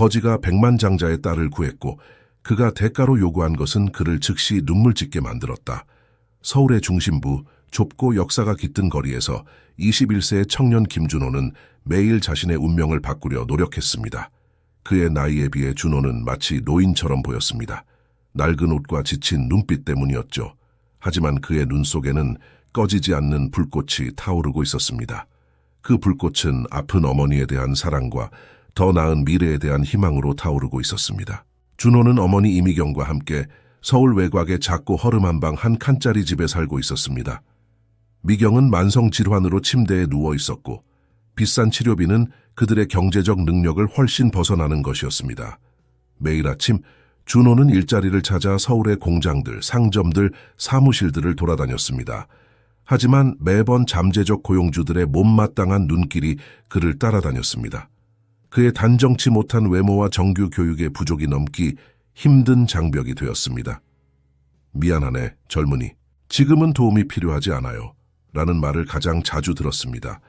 거지가 백만장자의 딸을 구했고 그가 대가로 요구한 것은 그를 즉시 눈물 짓게 만들었다. 서울의 중심부, 좁고 역사가 깃든 거리에서 21세의 청년 김준호는 매일 자신의 운명을 바꾸려 노력했습니다. 그의 나이에 비해 준호는 마치 노인처럼 보였습니다. 낡은 옷과 지친 눈빛 때문이었죠. 하지만 그의 눈 속에는 꺼지지 않는 불꽃이 타오르고 있었습니다. 그 불꽃은 아픈 어머니에 대한 사랑과 더 나은 미래에 대한 희망으로 타오르고 있었습니다. 준호는 어머니 이미경과 함께 서울 외곽의 작고 허름한 방 한 칸짜리 집에 살고 있었습니다. 미경은 만성질환으로 침대에 누워 있었고 비싼 치료비는 그들의 경제적 능력을 훨씬 벗어나는 것이었습니다. 매일 아침 준호는 일자리를 찾아 서울의 공장들, 상점들, 사무실들을 돌아다녔습니다. 하지만 매번 잠재적 고용주들의 못마땅한 눈길이 그를 따라다녔습니다. 그의 단정치 못한 외모와 정규 교육의 부족이 넘기 힘든 장벽이 되었습니다. 미안하네, 젊은이. 지금은 도움이 필요하지 않아요. 라는 말을 가장 자주 들었습니다.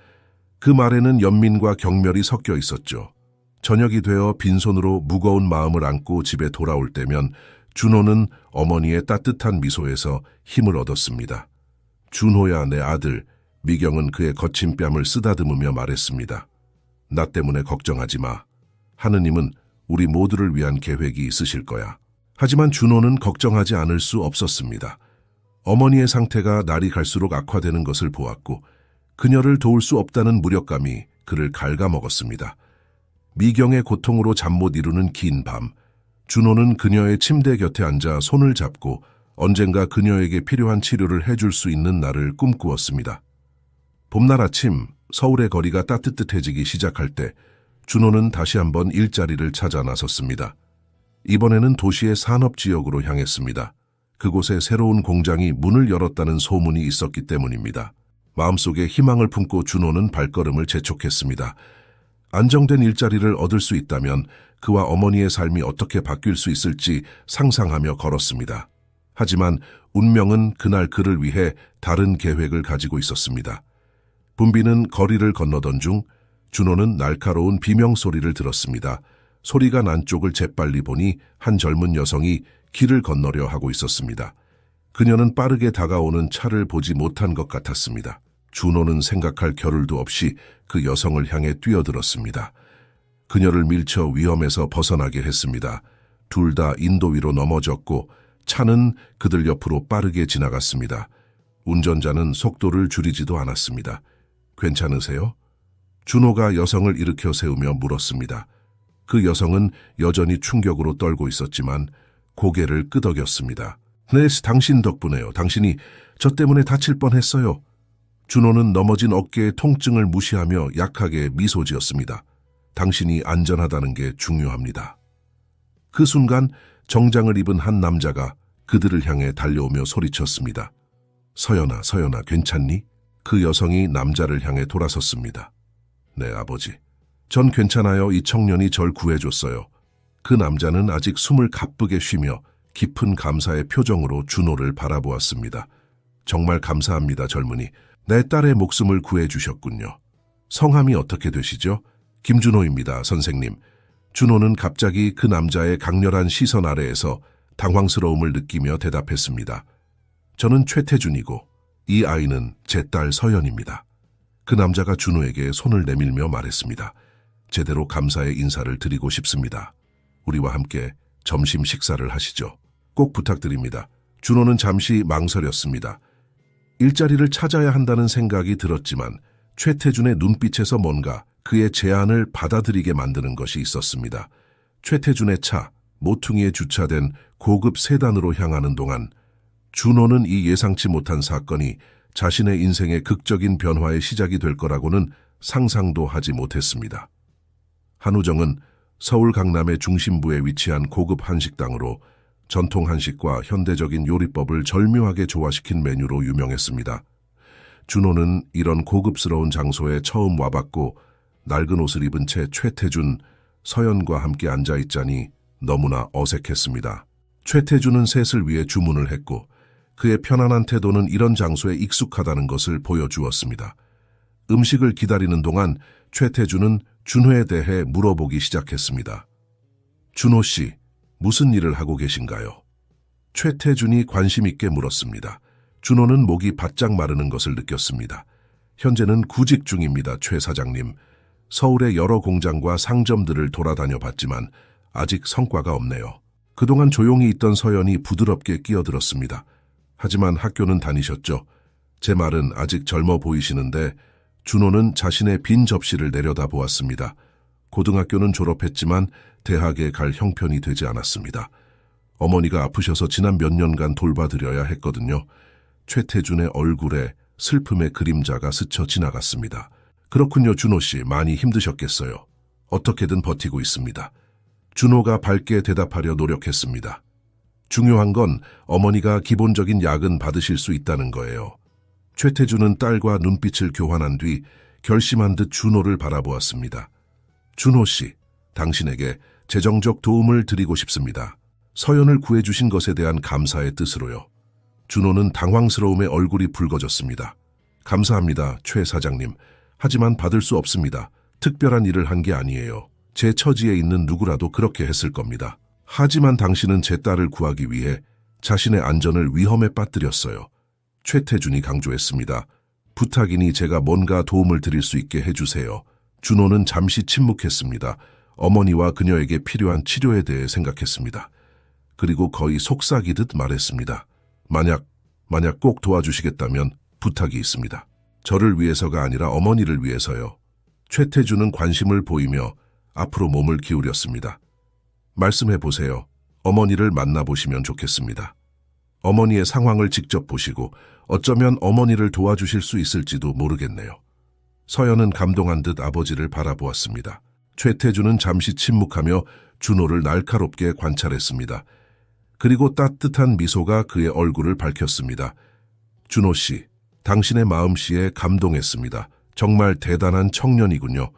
그 말에는 연민과 경멸이 섞여 있었죠. 저녁이 되어 빈손으로 무거운 마음을 안고 집에 돌아올 때면 준호는 어머니의 따뜻한 미소에서 힘을 얻었습니다. 준호야, 내 아들. 미경은 그의 거친 뺨을 쓰다듬으며 말했습니다. 나 때문에 걱정하지 마. 하느님은 우리 모두를 위한 계획이 있으실 거야. 하지만 준호는 걱정하지 않을 수 없었습니다. 어머니의 상태가 날이 갈수록 악화되는 것을 보았고 그녀를 도울 수 없다는 무력감이 그를 갉아먹었습니다. 미경의 고통으로 잠 못 이루는 긴 밤, 준호는 그녀의 침대 곁에 앉아 손을 잡고 언젠가 그녀에게 필요한 치료를 해줄 수 있는 날을 꿈꾸었습니다. 봄날 아침, 서울의 거리가 따뜻해지기 시작할 때 준호는 다시 한번 일자리를 찾아 나섰습니다. 이번에는 도시의 산업지역으로 향했습니다. 그곳에 새로운 공장이 문을 열었다는 소문이 있었기 때문입니다. 마음속에 희망을 품고 준호는 발걸음을 재촉했습니다. 안정된 일자리를 얻을 수 있다면 그와 어머니의 삶이 어떻게 바뀔 수 있을지 상상하며 걸었습니다. 하지만 운명은 그날 그를 위해 다른 계획을 가지고 있었습니다. 분비는 거리를 건너던 중 준호는 날카로운 비명소리를 들었습니다. 소리가 난 쪽을 재빨리 보니 한 젊은 여성이 길을 건너려 하고 있었습니다. 그녀는 빠르게 다가오는 차를 보지 못한 것 같았습니다. 준호는 생각할 겨를도 없이 그 여성을 향해 뛰어들었습니다. 그녀를 밀쳐 위험에서 벗어나게 했습니다. 둘 다 인도 위로 넘어졌고 차는 그들 옆으로 빠르게 지나갔습니다. 운전자는 속도를 줄이지도 않았습니다. 괜찮으세요? 준호가 여성을 일으켜 세우며 물었습니다. 그 여성은 여전히 충격으로 떨고 있었지만 고개를 끄덕였습니다. 네, 당신 덕분에요. 당신이 저 때문에 다칠 뻔했어요. 준호는 넘어진 어깨의 통증을 무시하며 약하게 미소 지었습니다. 당신이 안전하다는 게 중요합니다. 그 순간 정장을 입은 한 남자가 그들을 향해 달려오며 소리쳤습니다. 서연아, 서연아, 괜찮니? 그 여성이 남자를 향해 돌아섰습니다. 네, 아버지. 전 괜찮아요. 이 청년이 절 구해줬어요. 그 남자는 아직 숨을 가쁘게 쉬며 깊은 감사의 표정으로 준호를 바라보았습니다. 정말 감사합니다, 젊은이. 내 딸의 목숨을 구해주셨군요. 성함이 어떻게 되시죠? 김준호입니다, 선생님. 준호는 갑자기 그 남자의 강렬한 시선 아래에서 당황스러움을 느끼며 대답했습니다. 저는 최태준이고 이 아이는 제 딸 서연입니다. 그 남자가 준호에게 손을 내밀며 말했습니다. 제대로 감사의 인사를 드리고 싶습니다. 우리와 함께 점심 식사를 하시죠. 꼭 부탁드립니다. 준호는 잠시 망설였습니다. 일자리를 찾아야 한다는 생각이 들었지만 최태준의 눈빛에서 뭔가 그의 제안을 받아들이게 만드는 것이 있었습니다. 최태준의 차, 모퉁이에 주차된 고급 세단으로 향하는 동안 준호는 이 예상치 못한 사건이 자신의 인생의 극적인 변화의 시작이 될 거라고는 상상도 하지 못했습니다. 한우정은 서울 강남의 중심부에 위치한 고급 한식당으로 전통 한식과 현대적인 요리법을 절묘하게 조화시킨 메뉴로 유명했습니다. 준호는 이런 고급스러운 장소에 처음 와봤고 낡은 옷을 입은 채 최태준, 서연과 함께 앉아있자니 너무나 어색했습니다. 최태준은 셋을 위해 주문을 했고 그의 편안한 태도는 이런 장소에 익숙하다는 것을 보여주었습니다. 음식을 기다리는 동안 최태준은 준호에 대해 물어보기 시작했습니다. 준호 씨, 무슨 일을 하고 계신가요? 최태준이 관심 있게 물었습니다. 준호는 목이 바짝 마르는 것을 느꼈습니다. 현재는 구직 중입니다, 최 사장님. 서울의 여러 공장과 상점들을 돌아다녀 봤지만 아직 성과가 없네요. 그동안 조용히 있던 서연이 부드럽게 끼어들었습니다. 하지만 학교는 다니셨죠? 제 말은 아직 젊어 보이시는데 준호는 자신의 빈 접시를 내려다보았습니다. 고등학교는 졸업했지만 대학에 갈 형편이 되지 않았습니다. 어머니가 아프셔서 지난 몇 년간 돌봐드려야 했거든요. 최태준의 얼굴에 슬픔의 그림자가 스쳐 지나갔습니다. 그렇군요, 준호 씨. 많이 힘드셨겠어요. 어떻게든 버티고 있습니다. 준호가 밝게 대답하려 노력했습니다. 중요한 건 어머니가 기본적인 약은 받으실 수 있다는 거예요. 최태준은 딸과 눈빛을 교환한 뒤 결심한 듯 준호를 바라보았습니다. 준호 씨, 당신에게 재정적 도움을 드리고 싶습니다. 서연을 구해주신 것에 대한 감사의 뜻으로요. 준호는 당황스러움에 얼굴이 붉어졌습니다. 감사합니다, 최 사장님. 하지만 받을 수 없습니다. 특별한 일을 한 게 아니에요. 제 처지에 있는 누구라도 그렇게 했을 겁니다. 하지만 당신은 제 딸을 구하기 위해 자신의 안전을 위험에 빠뜨렸어요. 최태준이 강조했습니다. 부탁이니 제가 뭔가 도움을 드릴 수 있게 해주세요. 준호는 잠시 침묵했습니다. 어머니와 그녀에게 필요한 치료에 대해 생각했습니다. 그리고 거의 속삭이듯 말했습니다. 만약 꼭 도와주시겠다면 부탁이 있습니다. 저를 위해서가 아니라 어머니를 위해서요. 최태준은 관심을 보이며 앞으로 몸을 기울였습니다. 말씀해 보세요. 어머니를 만나보시면 좋겠습니다. 어머니의 상황을 직접 보시고 어쩌면 어머니를 도와주실 수 있을지도 모르겠네요. 서연은 감동한 듯 아버지를 바라보았습니다. 최태준은 잠시 침묵하며 준호를 날카롭게 관찰했습니다. 그리고 따뜻한 미소가 그의 얼굴을 밝혔습니다. 준호 씨, 당신의 마음씨에 감동했습니다. 정말 대단한 청년이군요.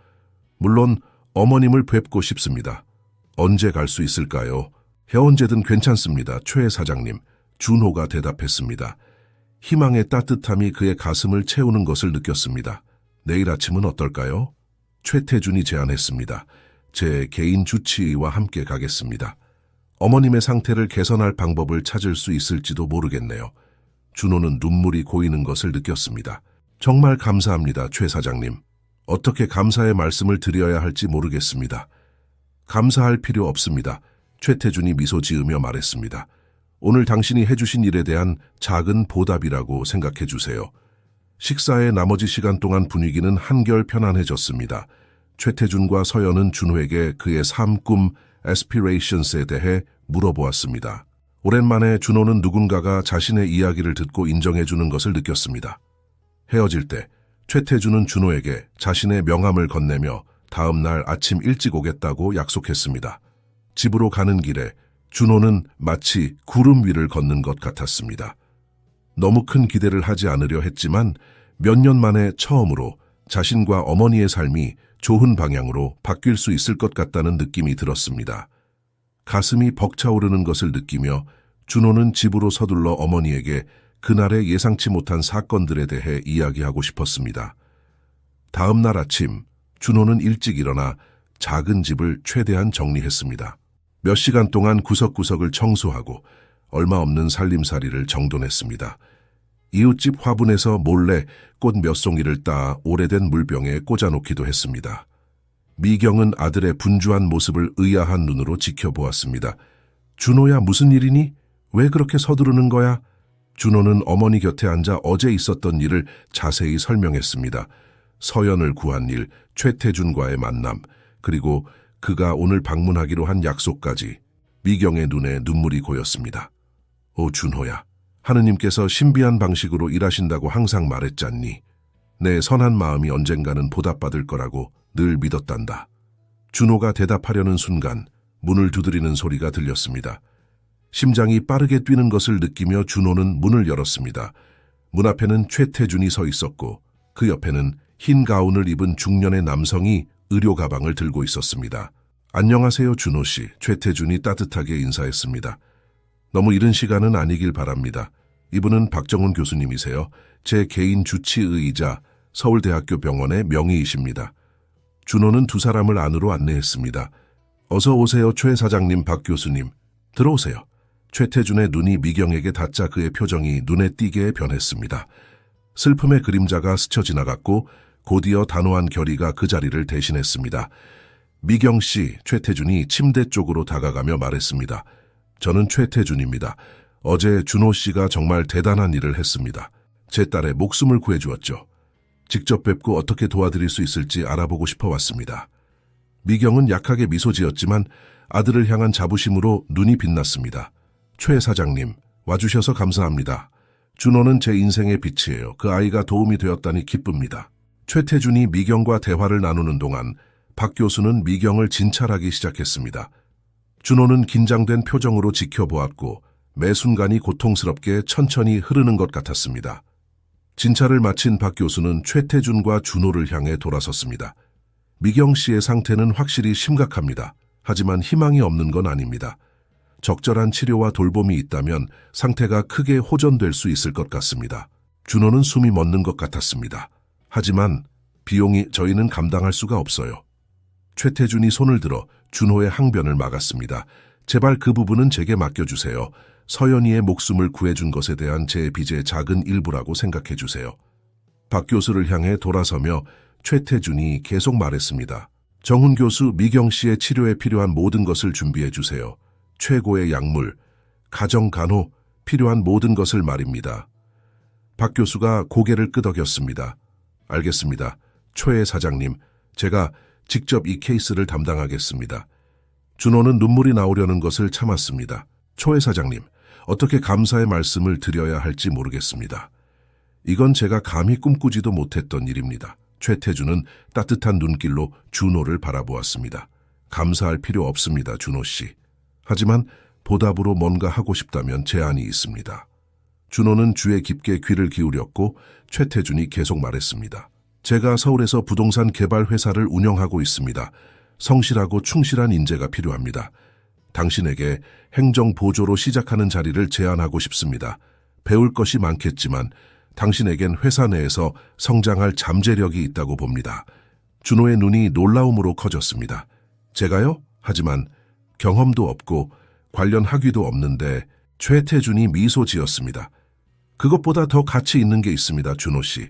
물론 어머님을 뵙고 싶습니다. 언제 갈 수 있을까요? 언제든 괜찮습니다, 최 사장님. 준호가 대답했습니다. 희망의 따뜻함이 그의 가슴을 채우는 것을 느꼈습니다. 내일 아침은 어떨까요? 최태준이 제안했습니다. 제 개인 주치의와 함께 가겠습니다. 어머님의 상태를 개선할 방법을 찾을 수 있을지도 모르겠네요. 준호는 눈물이 고이는 것을 느꼈습니다. 정말 감사합니다, 최 사장님. 어떻게 감사의 말씀을 드려야 할지 모르겠습니다. 감사할 필요 없습니다. 최태준이 미소 지으며 말했습니다. 오늘 당신이 해주신 일에 대한 작은 보답이라고 생각해 주세요. 식사의 나머지 시간 동안 분위기는 한결 편안해졌습니다. 최태준과 서연은 준호에게 그의 삶, 꿈, aspirations에 대해 물어보았습니다. 오랜만에 준호는 누군가가 자신의 이야기를 듣고 인정해주는 것을 느꼈습니다. 헤어질 때 최태준은 준호에게 자신의 명함을 건네며 다음 날 아침 일찍 오겠다고 약속했습니다. 집으로 가는 길에 준호는 마치 구름 위를 걷는 것 같았습니다. 너무 큰 기대를 하지 않으려 했지만 몇 년 만에 처음으로 자신과 어머니의 삶이 좋은 방향으로 바뀔 수 있을 것 같다는 느낌이 들었습니다. 가슴이 벅차오르는 것을 느끼며 준호는 집으로 서둘러 어머니에게 그날의 예상치 못한 사건들에 대해 이야기하고 싶었습니다. 다음 날 아침 준호는 일찍 일어나 작은 집을 최대한 정리했습니다. 몇 시간 동안 구석구석을 청소하고 얼마 없는 살림살이를 정돈했습니다. 이웃집 화분에서 몰래 꽃 몇 송이를 따 오래된 물병에 꽂아놓기도 했습니다. 미경은 아들의 분주한 모습을 의아한 눈으로 지켜보았습니다. 준호야, 무슨 일이니? 왜 그렇게 서두르는 거야? 준호는 어머니 곁에 앉아 어제 있었던 일을 자세히 설명했습니다. 서연을 구한 일, 최태준과의 만남, 그리고 그가 오늘 방문하기로 한 약속까지. 미경의 눈에 눈물이 고였습니다. 오, 준호야. 하느님께서 신비한 방식으로 일하신다고 항상 말했잖니. 내 선한 마음이 언젠가는 보답받을 거라고 늘 믿었단다. 준호가 대답하려는 순간 문을 두드리는 소리가 들렸습니다. 심장이 빠르게 뛰는 것을 느끼며 준호는 문을 열었습니다. 문 앞에는 최태준이 서 있었고 그 옆에는 흰 가운을 입은 중년의 남성이 의료 가방을 들고 있었습니다. 안녕하세요, 준호 씨. 최태준이 따뜻하게 인사했습니다. 너무 이른 시간은 아니길 바랍니다. 이분은 박정훈 교수님이세요. 제 개인 주치의이자 서울대학교 병원의 명의이십니다. 준호는 두 사람을 안으로 안내했습니다. 어서 오세요, 최 사장님, 박 교수님. 들어오세요. 최태준의 눈이 미경에게 닿자 그의 표정이 눈에 띄게 변했습니다. 슬픔의 그림자가 스쳐 지나갔고 곧이어 단호한 결의가 그 자리를 대신했습니다. 미경 씨, 최태준이 침대 쪽으로 다가가며 말했습니다. 저는 최태준입니다. 어제 준호 씨가 정말 대단한 일을 했습니다. 제 딸의 목숨을 구해주었죠. 직접 뵙고 어떻게 도와드릴 수 있을지 알아보고 싶어 왔습니다. 미경은 약하게 미소 지었지만 아들을 향한 자부심으로 눈이 빛났습니다. 최 사장님, 와주셔서 감사합니다. 준호는 제 인생의 빛이에요. 그 아이가 도움이 되었다니 기쁩니다. 최태준이 미경과 대화를 나누는 동안 박 교수는 미경을 진찰하기 시작했습니다. 준호는 긴장된 표정으로 지켜보았고 매 순간이 고통스럽게 천천히 흐르는 것 같았습니다. 진찰을 마친 박 교수는 최태준과 준호를 향해 돌아섰습니다. 미경 씨의 상태는 확실히 심각합니다. 하지만 희망이 없는 건 아닙니다. 적절한 치료와 돌봄이 있다면 상태가 크게 호전될 수 있을 것 같습니다. 준호는 숨이 멎는 것 같았습니다. 하지만 비용이 저희는 감당할 수가 없어요. 최태준이 손을 들어 준호의 항변을 막았습니다. 제발 그 부분은 제게 맡겨주세요. 서연이의 목숨을 구해준 것에 대한 제 빚의 작은 일부라고 생각해 주세요. 박 교수를 향해 돌아서며 최태준이 계속 말했습니다. 정훈 교수, 미경 씨의 치료에 필요한 모든 것을 준비해 주세요. 최고의 약물, 가정 간호, 필요한 모든 것을 말입니다. 박 교수가 고개를 끄덕였습니다. 알겠습니다. 최 사장님, 제가 직접 이 케이스를 담당하겠습니다. 준호는 눈물이 나오려는 것을 참았습니다. 최 사장님, 어떻게 감사의 말씀을 드려야 할지 모르겠습니다. 이건 제가 감히 꿈꾸지도 못했던 일입니다. 최태준은 따뜻한 눈길로 준호를 바라보았습니다. 감사할 필요 없습니다, 준호 씨. 하지만 보답으로 뭔가 하고 싶다면 제안이 있습니다. 준호는 주에 깊게 귀를 기울였고 최태준이 계속 말했습니다. 제가 서울에서 부동산 개발 회사를 운영하고 있습니다. 성실하고 충실한 인재가 필요합니다. 당신에게 행정 보조로 시작하는 자리를 제안하고 싶습니다. 배울 것이 많겠지만 당신에겐 회사 내에서 성장할 잠재력이 있다고 봅니다. 준호의 눈이 놀라움으로 커졌습니다. 제가요? 하지만 경험도 없고 관련 학위도 없는데. 최태준이 미소 지었습니다. 그것보다 더 가치 있는 게 있습니다, 준호 씨.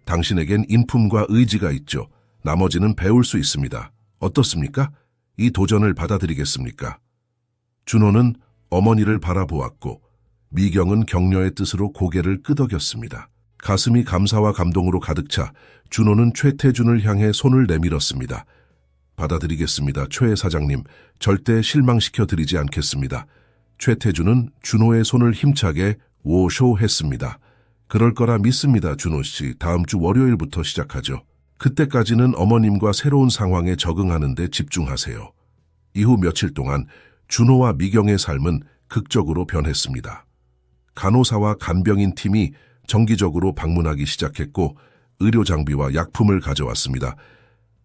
당신에겐 인품과 의지가 있죠. 나머지는 배울 수 있습니다. 어떻습니까? 이 도전을 받아들이겠습니까? 준호는 어머니를 바라보았고 미경은 격려의 뜻으로 고개를 끄덕였습니다. 가슴이 감사와 감동으로 가득 차 준호는 최태준을 향해 손을 내밀었습니다. 받아들이겠습니다, 최 사장님. 절대 실망시켜드리지 않겠습니다. 최태준은 준호의 손을 힘차게 워쇼했습니다. 그럴 거라 믿습니다, 준호 씨. 다음 주 월요일부터 시작하죠. 그때까지는 어머님과 새로운 상황에 적응하는 데 집중하세요. 이후 며칠 동안 준호와 미경의 삶은 극적으로 변했습니다. 간호사와 간병인 팀이 정기적으로 방문하기 시작했고 의료 장비와 약품을 가져왔습니다.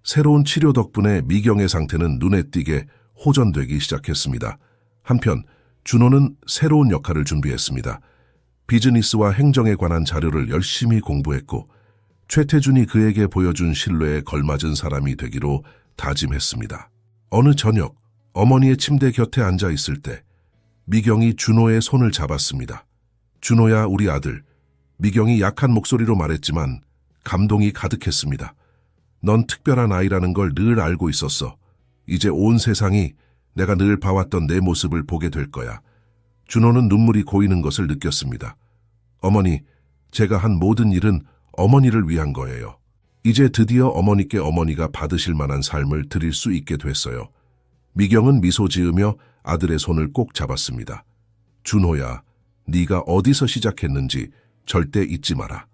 새로운 치료 덕분에 미경의 상태는 눈에 띄게 호전되기 시작했습니다. 한편 준호는 새로운 역할을 준비했습니다. 비즈니스와 행정에 관한 자료를 열심히 공부했고 최태준이 그에게 보여준 신뢰에 걸맞은 사람이 되기로 다짐했습니다. 어느 저녁 어머니의 침대 곁에 앉아 있을 때 미경이 준호의 손을 잡았습니다. 준호야, 우리 아들. 미경이 약한 목소리로 말했지만 감동이 가득했습니다. 넌 특별한 아이라는 걸 늘 알고 있었어. 이제 온 세상이 내가 늘 봐왔던 내 모습을 보게 될 거야. 준호는 눈물이 고이는 것을 느꼈습니다. 어머니, 제가 한 모든 일은 어머니를 위한 거예요. 이제 드디어 어머니께 어머니가 받으실 만한 삶을 드릴 수 있게 됐어요. 미경은 미소 지으며 아들의 손을 꼭 잡았습니다. 준호야, 네가 어디서 시작했는지 절대 잊지 마라.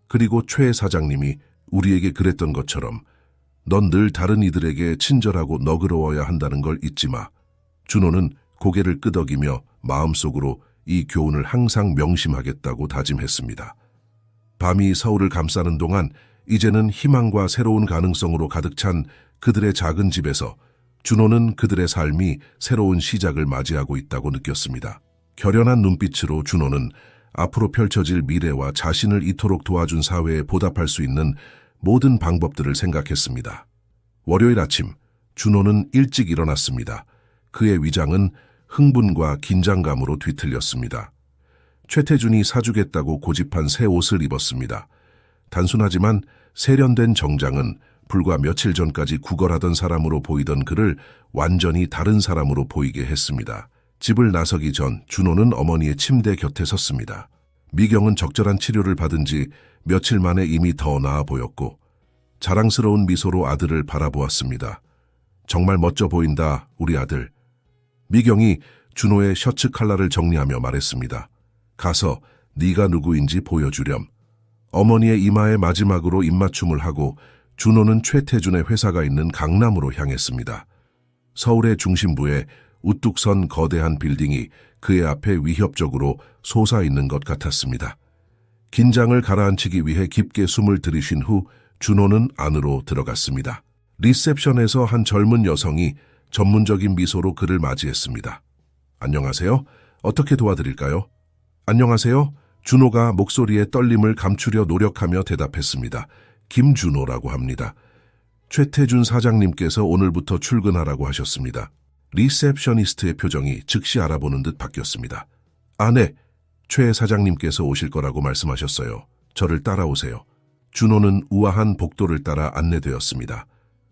그리고 최 사장님이 우리에게 그랬던 것처럼 넌 늘 다른 이들에게 친절하고 너그러워야 한다는 걸 잊지 마. 준호는 고개를 끄덕이며 마음속으로 이 교훈을 항상 명심하겠다고 다짐했습니다. 밤이 서울을 감싸는 동안 이제는 희망과 새로운 가능성으로 가득 찬 그들의 작은 집에서 준호는 그들의 삶이 새로운 시작을 맞이하고 있다고 느꼈습니다. 결연한 눈빛으로 준호는 앞으로 펼쳐질 미래와 자신을 이토록 도와준 사회에 보답할 수 있는 모든 방법들을 생각했습니다. 월요일 아침 준호는 일찍 일어났습니다. 그의 위장은 흥분과 긴장감으로 뒤틀렸습니다. 최태준이 사주겠다고 고집한 새 옷을 입었습니다. 단순하지만 세련된 정장은 불과 며칠 전까지 구걸하던 사람으로 보이던 그를 완전히 다른 사람으로 보이게 했습니다. 집을 나서기 전 준호는 어머니의 침대 곁에 섰습니다. 미경은 적절한 치료를 받은 지 며칠 만에 이미 더 나아 보였고 자랑스러운 미소로 아들을 바라보았습니다. 정말 멋져 보인다, 우리 아들. 미경이 준호의 셔츠 칼라를 정리하며 말했습니다. 가서 네가 누구인지 보여주렴. 어머니의 이마에 마지막으로 입맞춤을 하고 준호는 최태준의 회사가 있는 강남으로 향했습니다. 서울의 중심부에 우뚝 선 거대한 빌딩이 그의 앞에 위협적으로 솟아있는 것 같았습니다. 긴장을 가라앉히기 위해 깊게 숨을 들이쉰 후 준호는 안으로 들어갔습니다. 리셉션에서 한 젊은 여성이 전문적인 미소로 그를 맞이했습니다. 안녕하세요. 어떻게 도와드릴까요? 안녕하세요. 준호가 목소리의 떨림을 감추려 노력하며 대답했습니다. 김준호라고 합니다. 최태준 사장님께서 오늘부터 출근하라고 하셨습니다. 리셉셔니스트의 표정이 즉시 알아보는 듯 바뀌었습니다. 네. 최 사장님께서 오실 거라고 말씀하셨어요. 저를 따라오세요. 준호는 우아한 복도를 따라 안내되었습니다.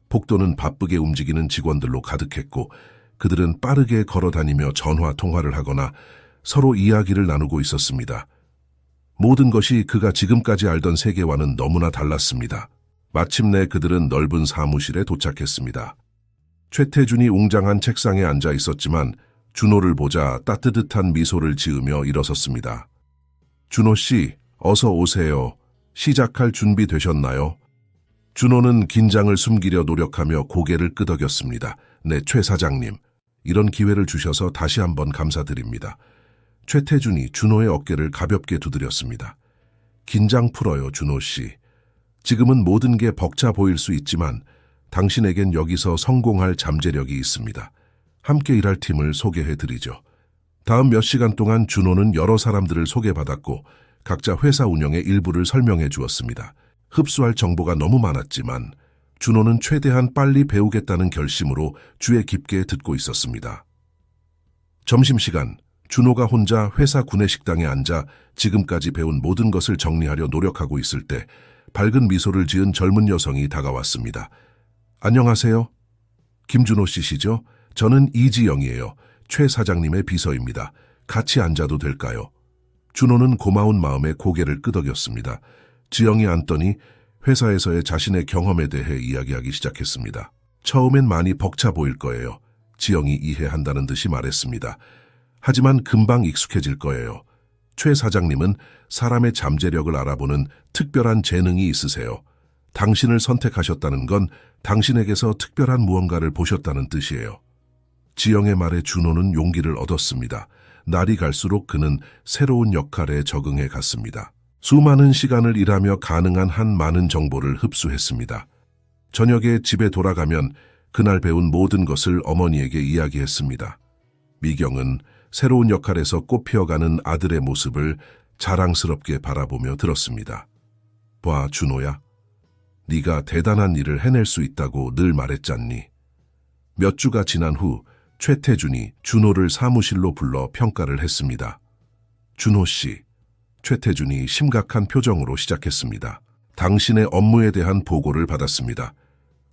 복도는 바쁘게 움직이는 직원들로 가득했고 그들은 빠르게 걸어다니며 전화 통화를 하거나 서로 이야기를 나누고 있었습니다. 모든 것이 그가 지금까지 알던 세계와는 너무나 달랐습니다. 마침내 그들은 넓은 사무실에 도착했습니다. 최태준이 웅장한 책상에 앉아 있었지만 준호를 보자 따뜻한 미소를 지으며 일어섰습니다. 준호 씨, 어서 오세요. 시작할 준비 되셨나요? 준호는 긴장을 숨기려 노력하며 고개를 끄덕였습니다. 네, 최 사장님. 이런 기회를 주셔서 다시 한번 감사드립니다. 최태준이 준호의 어깨를 가볍게 두드렸습니다. 긴장 풀어요, 준호 씨. 지금은 모든 게 벅차 보일 수 있지만 당신에겐 여기서 성공할 잠재력이 있습니다. 함께 일할 팀을 소개해드리죠. 다음 몇 시간 동안 준호는 여러 사람들을 소개받았고 각자 회사 운영의 일부를 설명해 주었습니다. 흡수할 정보가 너무 많았지만 준호는 최대한 빨리 배우겠다는 결심으로 주의 깊게 듣고 있었습니다. 점심시간, 준호가 혼자 회사 구내식당에 앉아 지금까지 배운 모든 것을 정리하려 노력하고 있을 때 밝은 미소를 지은 젊은 여성이 다가왔습니다. 안녕하세요. 김준호 씨시죠? 저는 이지영이에요. 최 사장님의 비서입니다. 같이 앉아도 될까요? 준호는 고마운 마음에 고개를 끄덕였습니다. 지영이 앉더니 회사에서의 자신의 경험에 대해 이야기하기 시작했습니다. 처음엔 많이 벅차 보일 거예요. 지영이 이해한다는 듯이 말했습니다. 하지만 금방 익숙해질 거예요. 최 사장님은 사람의 잠재력을 알아보는 특별한 재능이 있으세요. 당신을 선택하셨다는 건 당신에게서 특별한 무언가를 보셨다는 뜻이에요. 지영의 말에 준호는 용기를 얻었습니다. 날이 갈수록 그는 새로운 역할에 적응해 갔습니다. 수많은 시간을 일하며 가능한 한 많은 정보를 흡수했습니다. 저녁에 집에 돌아가면 그날 배운 모든 것을 어머니에게 이야기했습니다. 미경은 새로운 역할에서 꽃피어가는 아들의 모습을 자랑스럽게 바라보며 들었습니다. 봐, 준호야. 네가 대단한 일을 해낼 수 있다고 늘 말했잖니. 몇 주가 지난 후 최태준이 준호를 사무실로 불러 평가를 했습니다. 준호 씨, 최태준이 심각한 표정으로 시작했습니다. 당신의 업무에 대한 보고를 받았습니다.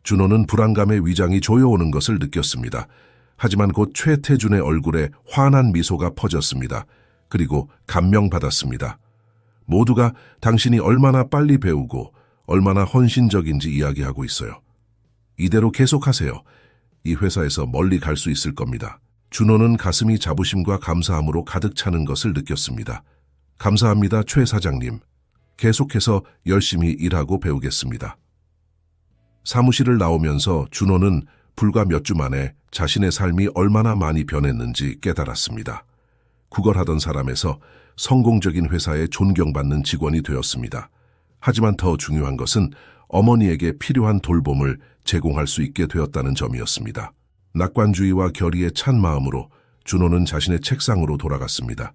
준호는 불안감의 위장이 조여오는 것을 느꼈습니다. 하지만 곧 최태준의 얼굴에 환한 미소가 퍼졌습니다. 그리고 감명받았습니다. 모두가 당신이 얼마나 빨리 배우고 얼마나 헌신적인지 이야기하고 있어요. 이대로 계속하세요. 이 회사에서 멀리 갈 수 있을 겁니다. 준호는 가슴이 자부심과 감사함으로 가득 차는 것을 느꼈습니다. 감사합니다, 최 사장님. 계속해서 열심히 일하고 배우겠습니다. 사무실을 나오면서 준호는 불과 몇 주 만에 자신의 삶이 얼마나 많이 변했는지 깨달았습니다. 구걸하던 사람에서 성공적인 회사에 존경받는 직원이 되었습니다. 하지만 더 중요한 것은 어머니에게 필요한 돌봄을 제공할 수 있게 되었다는 점이었습니다. 낙관주의와 결의에 찬 마음으로 준호는 자신의 책상으로 돌아갔습니다.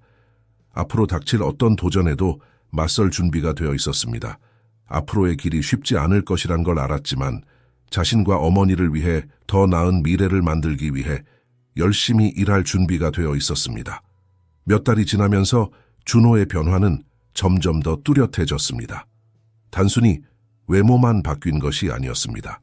앞으로 닥칠 어떤 도전에도 맞설 준비가 되어 있었습니다. 앞으로의 길이 쉽지 않을 것이란 걸 알았지만 자신과 어머니를 위해 더 나은 미래를 만들기 위해 열심히 일할 준비가 되어 있었습니다. 몇 달이 지나면서 준호의 변화는 점점 더 뚜렷해졌습니다. 단순히 외모만 바뀐 것이 아니었습니다.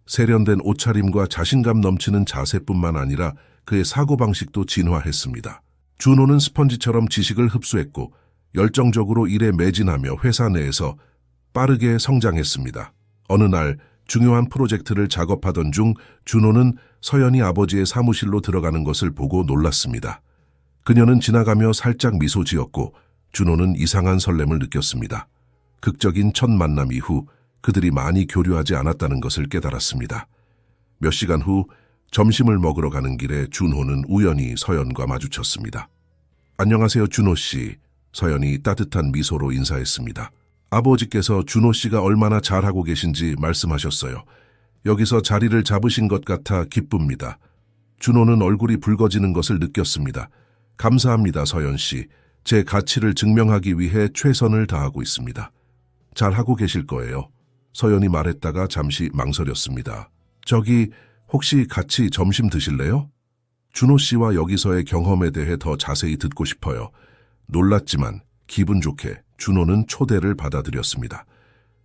세련된 옷차림과 자신감 넘치는 자세뿐만 아니라 그의 사고방식도 진화했습니다. 준호는 스펀지처럼 지식을 흡수했고 열정적으로 일에 매진하며 회사 내에서 빠르게 성장했습니다. 어느 날 중요한 프로젝트를 작업하던 중 준호는 서연이 아버지의 사무실로 들어가는 것을 보고 놀랐습니다. 그녀는 지나가며 살짝 미소 지었고 준호는 이상한 설렘을 느꼈습니다. 극적인 첫 만남 이후 그들이 많이 교류하지 않았다는 것을 깨달았습니다. 몇 시간 후 점심을 먹으러 가는 길에 준호는 우연히 서연과 마주쳤습니다. 안녕하세요, 준호 씨. 서연이 따뜻한 미소로 인사했습니다. 아버지께서 준호 씨가 얼마나 잘하고 계신지 말씀하셨어요. 여기서 자리를 잡으신 것 같아 기쁩니다. 준호는 얼굴이 붉어지는 것을 느꼈습니다. 감사합니다, 서연 씨. 제 가치를 증명하기 위해 최선을 다하고 있습니다. 잘하고 계실 거예요. 서연이 말했다가 잠시 망설였습니다. 저기 혹시 같이 점심 드실래요? 준호 씨와 여기서의 경험에 대해 더 자세히 듣고 싶어요. 놀랐지만 기분 좋게 준호는 초대를 받아들였습니다.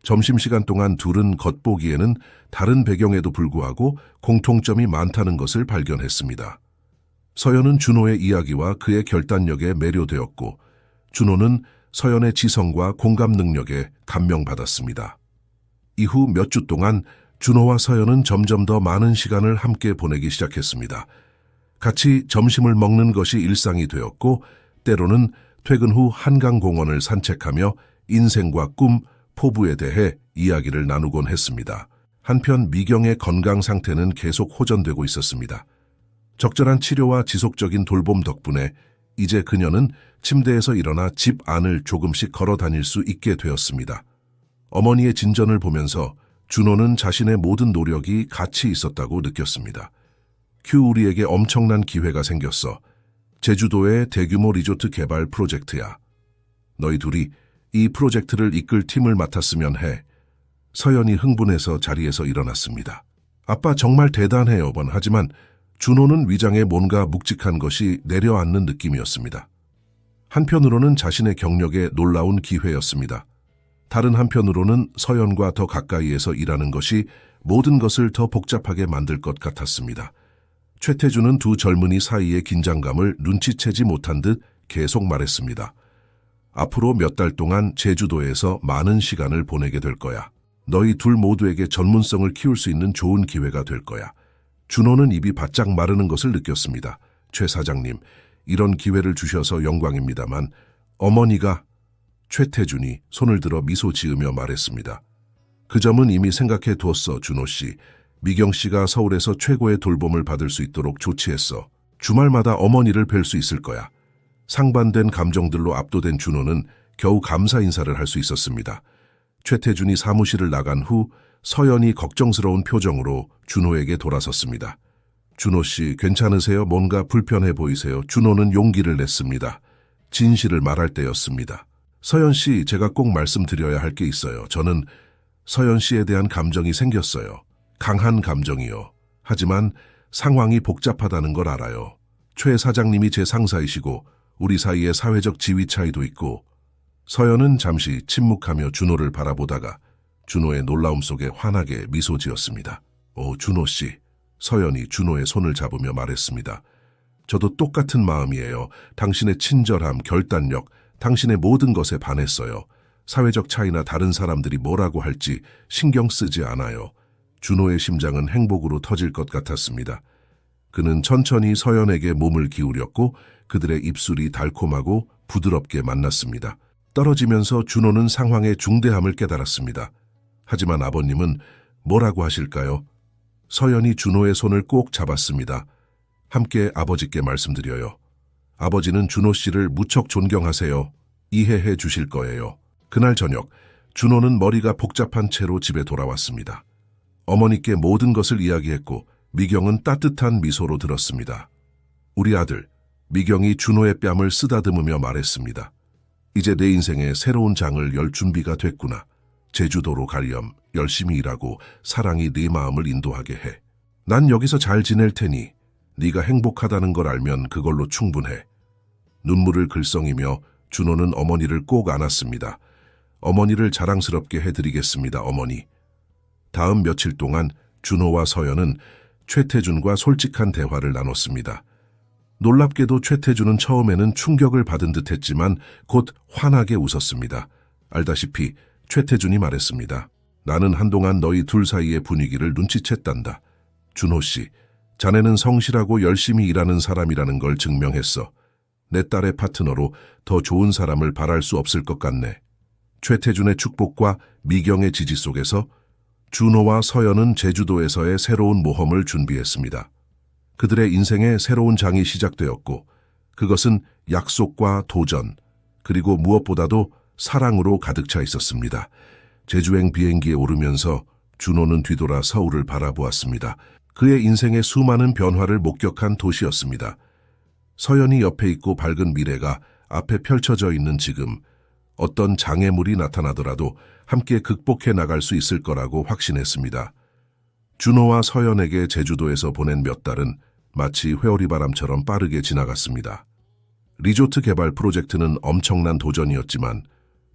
점심시간 동안 둘은 겉보기에는 다른 배경에도 불구하고 공통점이 많다는 것을 발견했습니다. 서연은 준호의 이야기와 그의 결단력에 매료되었고 준호는 서연의 지성과 공감 능력에 감명받았습니다. 이후 몇 주 동안 준호와 서연은 점점 더 많은 시간을 함께 보내기 시작했습니다. 같이 점심을 먹는 것이 일상이 되었고 때로는 퇴근 후 한강공원을 산책하며 인생과 꿈, 포부에 대해 이야기를 나누곤 했습니다. 한편 미경의 건강 상태는 계속 호전되고 있었습니다. 적절한 치료와 지속적인 돌봄 덕분에 이제 그녀는 침대에서 일어나 집 안을 조금씩 걸어 다닐 수 있게 되었습니다. 어머니의 진전을 보면서 준호는 자신의 모든 노력이 가치 있었다고 느꼈습니다. 우리에게 엄청난 기회가 생겼어. 제주도의 대규모 리조트 개발 프로젝트야. 너희 둘이 이 프로젝트를 이끌 팀을 맡았으면 해. 서연이 흥분해서 자리에서 일어났습니다. 아빠 정말 대단해요. 하지만 준호는 위장에 뭔가 묵직한 것이 내려앉는 느낌이었습니다. 한편으로는 자신의 경력에 놀라운 기회였습니다. 다른 한편으로는 서연과 더 가까이에서 일하는 것이 모든 것을 더 복잡하게 만들 것 같았습니다. 최태준은 두 젊은이 사이의 긴장감을 눈치채지 못한 듯 계속 말했습니다. 앞으로 몇 달 동안 제주도에서 많은 시간을 보내게 될 거야. 너희 둘 모두에게 전문성을 키울 수 있는 좋은 기회가 될 거야. 준호는 입이 바짝 마르는 것을 느꼈습니다. 최 사장님, 이런 기회를 주셔서 영광입니다만 어머니가 최태준이 손을 들어 미소 지으며 말했습니다. 그 점은 이미 생각해 두었어, 준호 씨. 미경 씨가 서울에서 최고의 돌봄을 받을 수 있도록 조치했어. 주말마다 어머니를 뵐 수 있을 거야. 상반된 감정들로 압도된 준호는 겨우 감사 인사를 할 수 있었습니다. 최태준이 사무실을 나간 후 서연이 걱정스러운 표정으로 준호에게 돌아섰습니다. 준호 씨, 괜찮으세요? 뭔가 불편해 보이세요? 준호는 용기를 냈습니다. 진실을 말할 때였습니다. 서연 씨, 제가 꼭 말씀드려야 할 게 있어요. 저는 서연 씨에 대한 감정이 생겼어요. 강한 감정이요. 하지만 상황이 복잡하다는 걸 알아요. 최 사장님이 제 상사이시고 우리 사이에 사회적 지위 차이도 있고. 서연은 잠시 침묵하며 준호를 바라보다가 준호의 놀라움 속에 환하게 미소 지었습니다. 오, 준호 씨. 서연이 준호의 손을 잡으며 말했습니다. 저도 똑같은 마음이에요. 당신의 친절함, 결단력, 당신의 모든 것에 반했어요. 사회적 차이나 다른 사람들이 뭐라고 할지 신경 쓰지 않아요. 준호의 심장은 행복으로 터질 것 같았습니다. 그는 천천히 서연에게 몸을 기울였고 그들의 입술이 달콤하고 부드럽게 만났습니다. 떨어지면서 준호는 상황의 중대함을 깨달았습니다. 하지만 아버님은 뭐라고 하실까요? 서연이 준호의 손을 꼭 잡았습니다. 함께 아버지께 말씀드려요. 아버지는 준호 씨를 무척 존경하세요. 이해해 주실 거예요. 그날 저녁, 준호는 머리가 복잡한 채로 집에 돌아왔습니다. 어머니께 모든 것을 이야기했고 미경은 따뜻한 미소로 들었습니다. 우리 아들, 미경이 준호의 뺨을 쓰다듬으며 말했습니다. 이제 내 인생의 새로운 장을 열 준비가 됐구나. 제주도로 가렴. 열심히 일하고 사랑이 네 마음을 인도하게 해. 난 여기서 잘 지낼 테니 네가 행복하다는 걸 알면 그걸로 충분해. 눈물을 글썽이며 준호는 어머니를 꼭 안았습니다. 어머니를 자랑스럽게 해드리겠습니다, 어머니. 다음 며칠 동안 준호와 서연은 최태준과 솔직한 대화를 나눴습니다. 놀랍게도 최태준은 처음에는 충격을 받은 듯했지만 곧 환하게 웃었습니다. 알다시피 최태준이 말했습니다. 나는 한동안 너희 둘 사이의 분위기를 눈치챘단다. 준호 씨, 자네는 성실하고 열심히 일하는 사람이라는 걸 증명했어. 내 딸의 파트너로 더 좋은 사람을 바랄 수 없을 것 같네. 최태준의 축복과 미경의 지지 속에서 준호와 서연은 제주도에서의 새로운 모험을 준비했습니다. 그들의 인생의 새로운 장이 시작되었고 그것은 약속과 도전, 그리고 무엇보다도 사랑으로 가득 차 있었습니다. 제주행 비행기에 오르면서 준호는 뒤돌아 서울을 바라보았습니다. 그의 인생의 수많은 변화를 목격한 도시였습니다. 서연이 옆에 있고 밝은 미래가 앞에 펼쳐져 있는 지금, 어떤 장애물이 나타나더라도 함께 극복해 나갈 수 있을 거라고 확신했습니다. 준호와 서연에게 제주도에서 보낸 몇 달은 마치 회오리바람처럼 빠르게 지나갔습니다. 리조트 개발 프로젝트는 엄청난 도전이었지만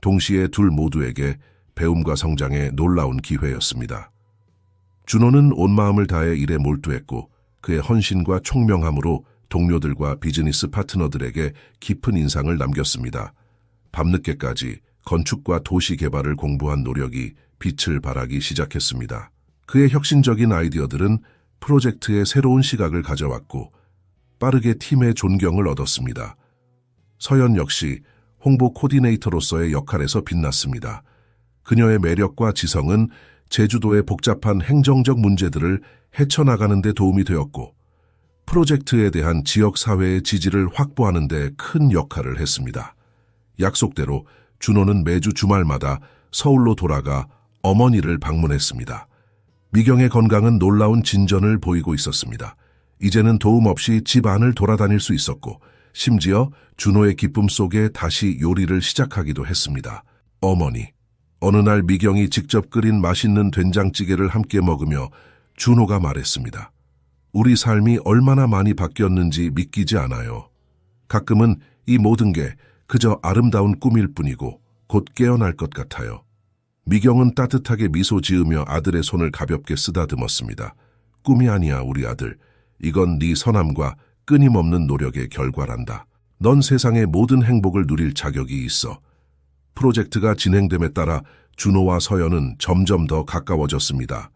동시에 둘 모두에게 배움과 성장의 놀라운 기회였습니다. 준호는 온 마음을 다해 일에 몰두했고 그의 헌신과 총명함으로 동료들과 비즈니스 파트너들에게 깊은 인상을 남겼습니다. 밤늦게까지 건축과 도시 개발을 공부한 노력이 빛을 발하기 시작했습니다. 그의 혁신적인 아이디어들은 프로젝트의 새로운 시각을 가져왔고 빠르게 팀의 존경을 얻었습니다. 서연 역시 홍보 코디네이터로서의 역할에서 빛났습니다. 그녀의 매력과 지성은 제주도의 복잡한 행정적 문제들을 헤쳐나가는 데 도움이 되었고 프로젝트에 대한 지역사회의 지지를 확보하는 데 큰 역할을 했습니다. 약속대로 준호는 매주 주말마다 서울로 돌아가 어머니를 방문했습니다. 미경의 건강은 놀라운 진전을 보이고 있었습니다. 이제는 도움 없이 집 안을 돌아다닐 수 있었고 심지어 준호의 기쁨 속에 다시 요리를 시작하기도 했습니다. 어머니, 어느 날 미경이 직접 끓인 맛있는 된장찌개를 함께 먹으며 준호가 말했습니다. 우리 삶이 얼마나 많이 바뀌었는지 믿기지 않아요. 가끔은 이 모든 게 그저 아름다운 꿈일 뿐이고 곧 깨어날 것 같아요. 미경은 따뜻하게 미소 지으며 아들의 손을 가볍게 쓰다듬었습니다. 꿈이 아니야, 우리 아들. 이건 네 선함과 끊임없는 노력의 결과란다. 넌 세상의 모든 행복을 누릴 자격이 있어. 프로젝트가 진행됨에 따라 준호와 서연은 점점 더 가까워졌습니다.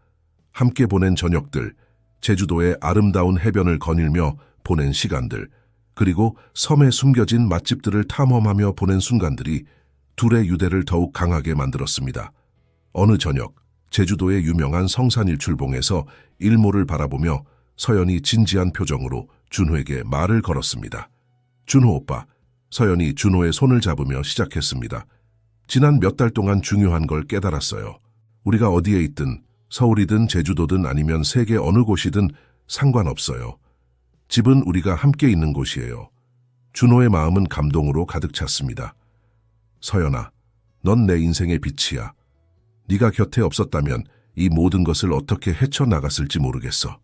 함께 보낸 저녁들, 제주도의 아름다운 해변을 거닐며 보낸 시간들, 그리고 섬에 숨겨진 맛집들을 탐험하며 보낸 순간들이 둘의 유대를 더욱 강하게 만들었습니다. 어느 저녁, 제주도의 유명한 성산일출봉에서 일몰을 바라보며 서연이 진지한 표정으로 준호에게 말을 걸었습니다. 준호 오빠, 서연이 준호의 손을 잡으며 시작했습니다. 지난 몇 달 동안 중요한 걸 깨달았어요. 우리가 어디에 있든 서울이든 제주도든 아니면 세계 어느 곳이든 상관없어요. 집은 우리가 함께 있는 곳이에요. 준호의 마음은 감동으로 가득 찼습니다. 서연아, 넌 내 인생의 빛이야. 네가 곁에 없었다면 이 모든 것을 어떻게 헤쳐나갔을지 모르겠어.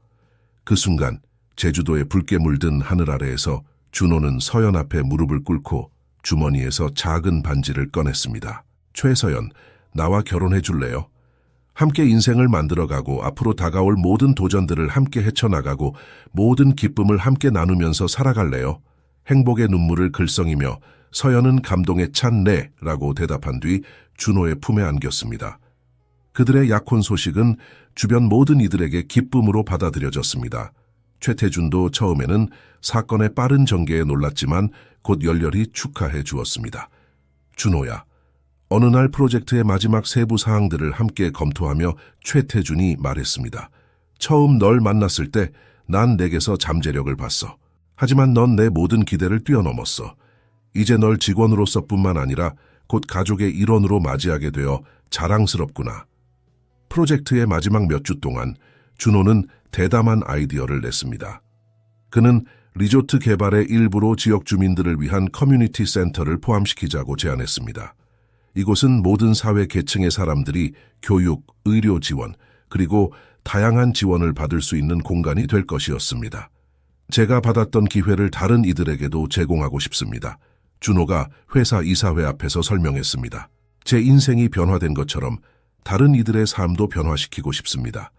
그 순간 제주도의 붉게 물든 하늘 아래에서 준호는 서연 앞에 무릎을 꿇고 주머니에서 작은 반지를 꺼냈습니다. 최서연, 나와 결혼해 줄래요? 함께 인생을 만들어가고 앞으로 다가올 모든 도전들을 함께 헤쳐나가고 모든 기쁨을 함께 나누면서 살아갈래요? 행복의 눈물을 글썽이며 서연은 감동에 찬 네라고 대답한 뒤 준호의 품에 안겼습니다. 그들의 약혼 소식은 주변 모든 이들에게 기쁨으로 받아들여졌습니다. 최태준도 처음에는 사건의 빠른 전개에 놀랐지만 곧 열렬히 축하해 주었습니다. 준호야, 어느 날 프로젝트의 마지막 세부 사항들을 함께 검토하며 최태준이 말했습니다. 처음 널 만났을 때 난 내게서 잠재력을 봤어. 하지만 넌 내 모든 기대를 뛰어넘었어. 이제 널 직원으로서뿐만 아니라 곧 가족의 일원으로 맞이하게 되어 자랑스럽구나. 프로젝트의 마지막 몇 주 동안 준호는 대담한 아이디어를 냈습니다. 그는 리조트 개발의 일부로 지역 주민들을 위한 커뮤니티 센터를 포함시키자고 제안했습니다. 이곳은 모든 사회 계층의 사람들이 교육, 의료 지원, 그리고 다양한 지원을 받을 수 있는 공간이 될 것이었습니다. 제가 받았던 기회를 다른 이들에게도 제공하고 싶습니다. 준호가 회사 이사회 앞에서 설명했습니다. 제 인생이 변화된 것처럼 다른 이들의 삶도 변화시키고 싶습니다.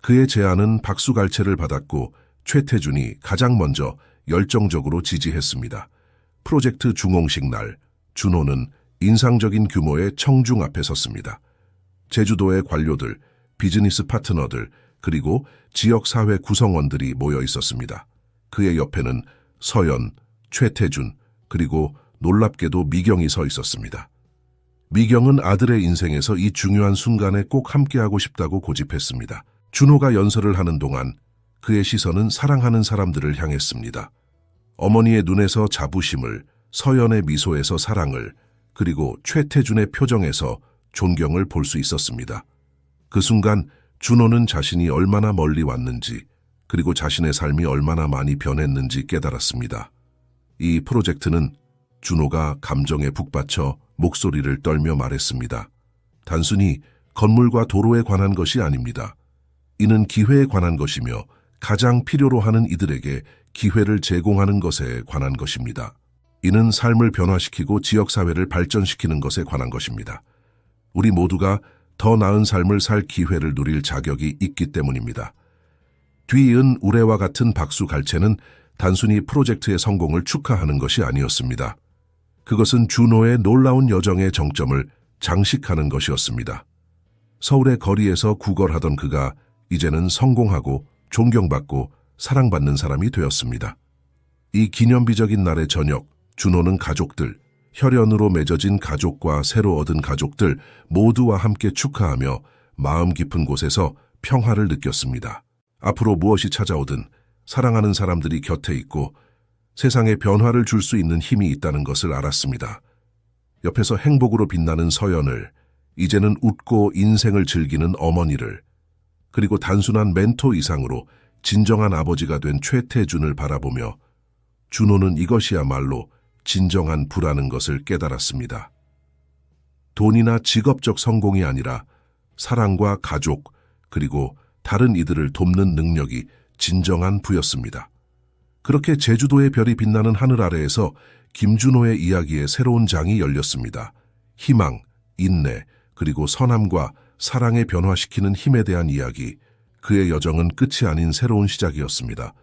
그의 제안은 박수갈채를 받았고 최태준이 가장 먼저 열정적으로 지지했습니다. 프로젝트 중공식 날, 준호는 인상적인 규모의 청중 앞에 섰습니다. 제주도의 관료들, 비즈니스 파트너들, 그리고 지역사회 구성원들이 모여 있었습니다. 그의 옆에는 서연, 최태준, 그리고 놀랍게도 미경이 서 있었습니다. 미경은 아들의 인생에서 이 중요한 순간에 꼭 함께하고 싶다고 고집했습니다. 준호가 연설을 하는 동안 그의 시선은 사랑하는 사람들을 향했습니다. 어머니의 눈에서 자부심을, 서연의 미소에서 사랑을, 그리고 최태준의 표정에서 존경을 볼 수 있었습니다. 그 순간 준호는 자신이 얼마나 멀리 왔는지, 그리고 자신의 삶이 얼마나 많이 변했는지 깨달았습니다. 이 프로젝트는 준호가 감정에 북받쳐 목소리를 떨며 말했습니다. 단순히 건물과 도로에 관한 것이 아닙니다. 이는 기회에 관한 것이며 가장 필요로 하는 이들에게 기회를 제공하는 것에 관한 것입니다. 이는 삶을 변화시키고 지역사회를 발전시키는 것에 관한 것입니다. 우리 모두가 더 나은 삶을 살 기회를 누릴 자격이 있기 때문입니다. 뒤이은 우레와 같은 박수갈채는 단순히 프로젝트의 성공을 축하하는 것이 아니었습니다. 그것은 준호의 놀라운 여정의 정점을 장식하는 것이었습니다. 서울의 거리에서 구걸하던 그가 이제는 성공하고 존경받고 사랑받는 사람이 되었습니다. 이 기념비적인 날의 저녁, 준호는 가족들, 혈연으로 맺어진 가족과 새로 얻은 가족들 모두와 함께 축하하며 마음 깊은 곳에서 평화를 느꼈습니다. 앞으로 무엇이 찾아오든 사랑하는 사람들이 곁에 있고 세상에 변화를 줄 수 있는 힘이 있다는 것을 알았습니다. 옆에서 행복으로 빛나는 서연을, 이제는 웃고 인생을 즐기는 어머니를, 그리고 단순한 멘토 이상으로 진정한 아버지가 된 최태준을 바라보며 준호는 이것이야말로 진정한 부라는 것을 깨달았습니다. 돈이나 직업적 성공이 아니라 사랑과 가족, 그리고 다른 이들을 돕는 능력이 진정한 부였습니다. 그렇게 제주도의 별이 빛나는 하늘 아래에서 김준호의 이야기의 새로운 장이 열렸습니다. 희망, 인내, 그리고 선함과 사랑에 변화시키는 힘에 대한 이야기, 그의 여정은 끝이 아닌 새로운 시작이었습니다.